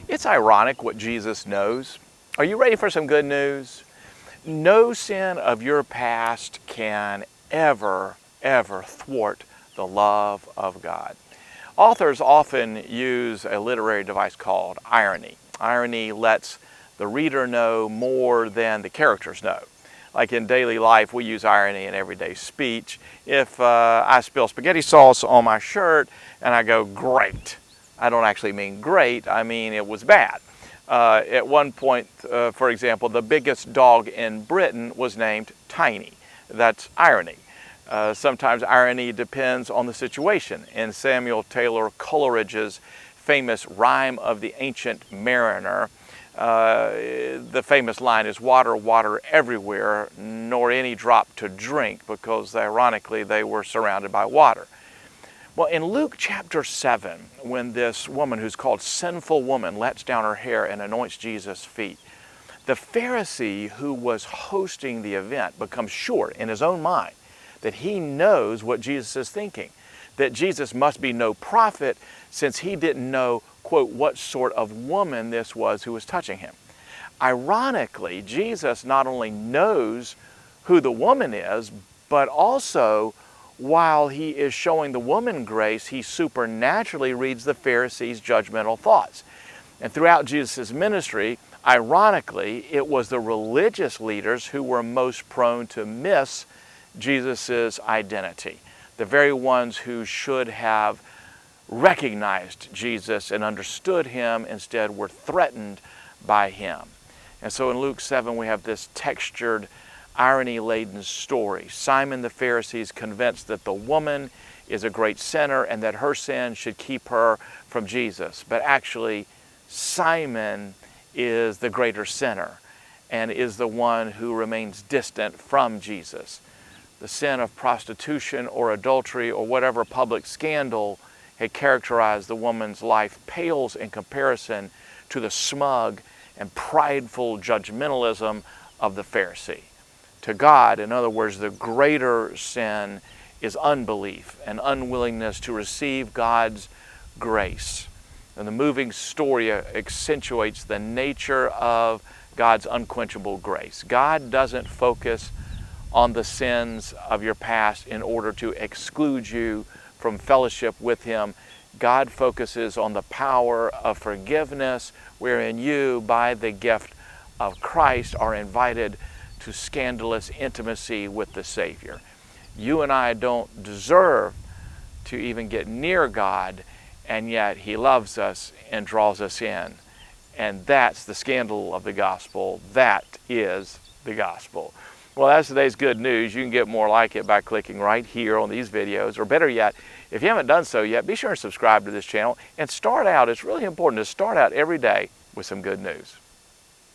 It's ironic what Jesus knows. Are you ready for some good news? No sin of your past can ever thwart the love of God. Authors often use a literary device called irony. Irony lets the reader know more than the characters know. Like in daily life, we use irony in everyday speech. If I spill spaghetti sauce on my shirt and I go, great, I don't actually mean great, I mean it was bad. At one point, for example, the biggest dog in Britain was named Tiny. That's irony. Sometimes irony depends on the situation. In Samuel Taylor Coleridge's famous Rime of the Ancient Mariner, the famous line is, "Water, water everywhere, nor any drop to drink," because ironically they were surrounded by water. Well, in Luke chapter 7, when this woman who's called Sinful Woman lets down her hair and anoints Jesus' feet, the Pharisee who was hosting the event becomes sure in his own mind that he knows what Jesus is thinking, that Jesus must be no prophet since he didn't know, quote, what sort of woman this was who was touching him. Ironically, Jesus not only knows who the woman is, but also, while he is showing the woman grace, he supernaturally reads the Pharisees' judgmental thoughts. And throughout Jesus' ministry, ironically, it was the religious leaders who were most prone to miss Jesus' identity. The very ones who should have recognized Jesus and understood him instead were threatened by him. And so in Luke 7, we have this textured, irony-laden story. Simon the Pharisee is convinced that the woman is a great sinner and that her sin should keep her from Jesus. But actually, Simon is the greater sinner and is the one who remains distant from Jesus. The sin of prostitution or adultery or whatever public scandal had characterized the woman's life pales in comparison to the smug and prideful judgmentalism of the Pharisee. To God, in other words, the greater sin is unbelief and unwillingness to receive God's grace. And the moving story accentuates the nature of God's unquenchable grace. God doesn't focus on the sins of your past in order to exclude you from fellowship with Him. God focuses on the power of forgiveness, wherein you, by the gift of Christ, are invited to scandalous intimacy with the Savior. You and I don't deserve to even get near God, and yet He loves us and draws us in. And that's the scandal of the gospel. That is the gospel. Well, that's today's good news. You can get more like it by clicking right here on these videos. Or better yet, if you haven't done so yet, be sure to subscribe to this channel and start out. It's really important to start out every day with some good news.